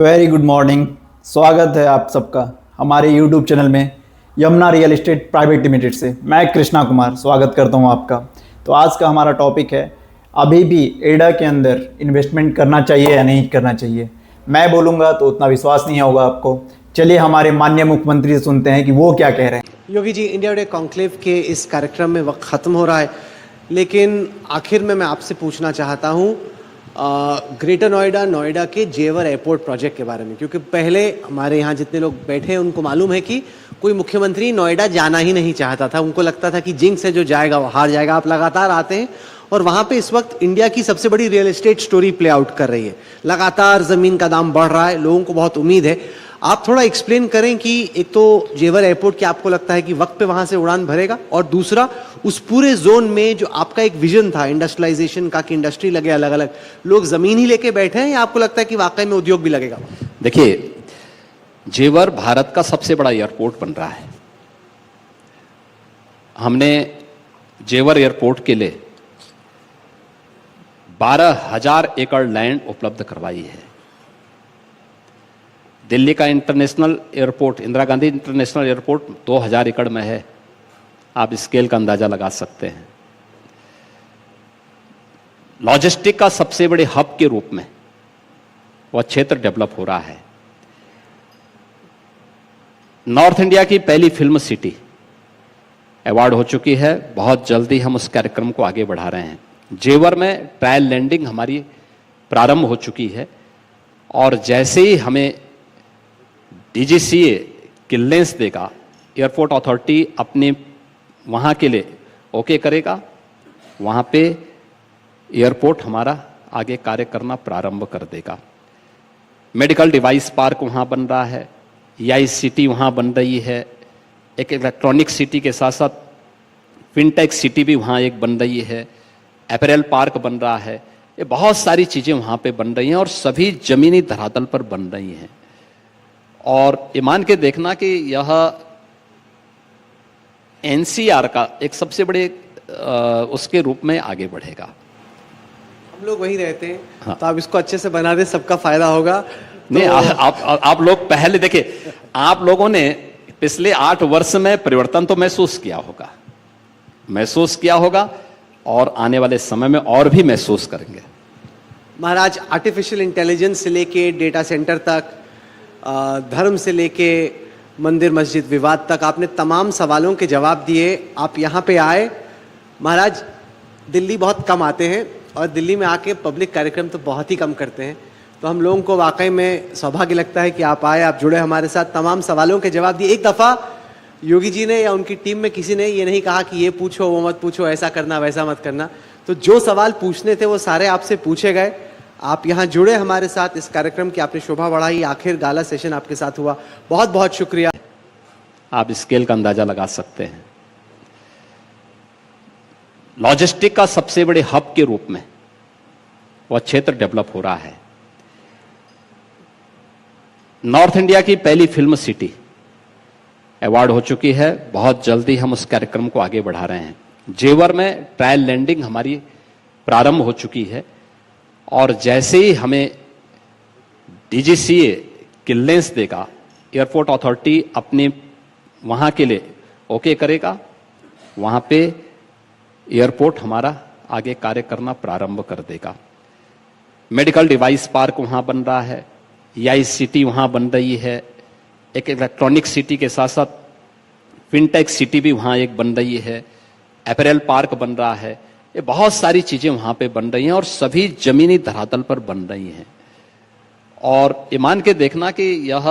Very good morning. स्वागत है आप सबका हमारे यूट्यूब चैनल में Yamuna real estate private limited से। मैं कृष्णा कुमार स्वागत करता हूं आपका। तो आज का हमारा टॉपिक है, अभी भी एडा के अंदर इन्वेस्टमेंट करना चाहिए या नहीं करना चाहिए। मैं बोलूँगा तो उतना विश्वास नहीं होगा आपको। चलिए हमारे माननीय मुख्यमंत्री से सुनते हैं कि वो क्या कह रहे हैं। Yogi ji, India today conclave के इस कार्यक्रम में वक्त ख़त्म हो रहा है, लेकिन आखिर में मैं आपसे पूछना चाहता हूँ ग्रेटर नोएडा के जेवर एयरपोर्ट प्रोजेक्ट के बारे में, क्योंकि पहले हमारे यहाँ जितने लोग बैठे हैं उनको मालूम है कि कोई मुख्यमंत्री नोएडा जाना ही नहीं चाहता था। उनको लगता था कि जिंक्स है, जो जाएगा वो हार जाएगा। आप लगातार आते हैं और वहाँ पे इस वक्त इंडिया की सबसे बड़ी real estate story play out कर रही है। लगातार ज़मीन का दाम बढ़ रहा है, लोगों को बहुत उम्मीद है। आप थोड़ा एक्सप्लेन करें कि एक तो जेवर एयरपोर्ट क्या आपको लगता है कि वक्त पे वहाँ से उड़ान भरेगा, और दूसरा उस पूरे जोन में जो आपका एक विजन था इंडस्ट्रियलाइजेशन का कि इंडस्ट्री लगे, अलग अलग लोग ज़मीन ही लेके बैठे हैं, या आपको लगता है कि वाकई में उद्योग भी लगेगा? देखिए, जेवर भारत का सबसे बड़ा एयरपोर्ट बन रहा है। हमने जेवर एयरपोर्ट के लिए 12,000 एकड़ लैंड उपलब्ध करवाई है। दिल्ली का international airport, Indira Gandhi international airport 2,000 एकड़ में है। आप स्केल का अंदाजा लगा सकते हैं। लॉजिस्टिक का सबसे बड़े हब के रूप में वह क्षेत्र डेवलप हो रहा है। नॉर्थ इंडिया की पहली फिल्म सिटी अवार्ड हो चुकी है। बहुत जल्दी हम उस कार्यक्रम को आगे बढ़ा रहे हैं। जेवर में ट्रायल लैंडिंग हमारी प्रारंभ हो चुकी है, और जैसे ही हमें डीजीसीए क्लियरेंस देगा, एयरपोर्ट अथॉरिटी अपने वहाँ के लिए ओके करेगा, वहाँ पे एयरपोर्ट हमारा आगे कार्य करना प्रारंभ कर देगा। मेडिकल डिवाइस पार्क वहाँ बन रहा है, EI सिटी वहाँ बन रही है, एक इलेक्ट्रॉनिक सिटी के साथ साथ फिनटेक सिटी भी वहाँ एक बन रही है, अपैरल पार्क बन रहा है। ये बहुत सारी चीज़ें वहाँ पे बन रही हैं और सभी जमीनी धरातल पर बन रही हैं। और ये मान के देखना कि यह NCR का एक सबसे बड़े उसके रूप में आगे बढ़ेगा। हम लोग वहीं रहते हैं। हाँ। तो आप इसको अच्छे से बना दे, सबका फायदा होगा। नहीं, आप लोग पहले देखिए, आप लोगों ने पिछले 8 वर्ष में परिवर्तन तो महसूस किया होगा और आने वाले समय में और भी महसूस करेंगे। महाराज, आर्टिफिशियल इंटेलिजेंस से लेके डेटा सेंटर तक, धर्म से लेके मंदिर मस्जिद विवाद तक, आपने तमाम सवालों के जवाब दिए। आप यहाँ पे आए। महाराज, दिल्ली बहुत कम आते हैं और दिल्ली में आके पब्लिक कार्यक्रम तो बहुत ही कम करते हैं, तो हम लोगों को वाकई में सौभाग्य लगता है कि आप आए, आप जुड़े हमारे साथ, तमाम सवालों के जवाब दिए। एक दफ़ा योगी जी ने या उनकी टीम में किसी ने ये नहीं कहा कि ये पूछो, वो मत पूछो, ऐसा करना वैसा मत करना। तो जो सवाल पूछने थे वो सारे आपसे पूछे गए। आप यहाँ जुड़े हमारे साथ, इस कार्यक्रम की आपने शोभा बढ़ाई। आखिर गाला सेशन आपके साथ हुआ, बहुत बहुत शुक्रिया। आप स्केल का अंदाजा लगा सकते हैं। लॉजिस्टिक का सबसे बड़े हब के रूप में वह क्षेत्र डेवलप हो रहा है। नॉर्थ इंडिया की पहली फिल्म सिटी अवार्ड हो चुकी है। बहुत जल्दी हम उस कार्यक्रम को आगे बढ़ा रहे हैं। जेवर में ट्रायल लैंडिंग हमारी प्रारंभ हो चुकी है, और जैसे ही हमें डीजीसीए क्लियरेंस देगा, एयरपोर्ट अथॉरिटी अपने वहाँ के लिए ओके करेगा, वहाँ पे एयरपोर्ट हमारा आगे कार्य करना प्रारंभ कर देगा। मेडिकल डिवाइस पार्क वहाँ बन रहा है, EI सिटी वहाँ बन रही है, एक इलेक्ट्रॉनिक सिटी के साथ साथ फिनटेक सिटी भी वहाँ एक बन रही है, अपैरल पार्क बन रहा है। ये बहुत सारी चीज़ें वहाँ पे बन रही हैं और सभी जमीनी धरातल पर बन रही हैं। और ये मान के देखना कि यह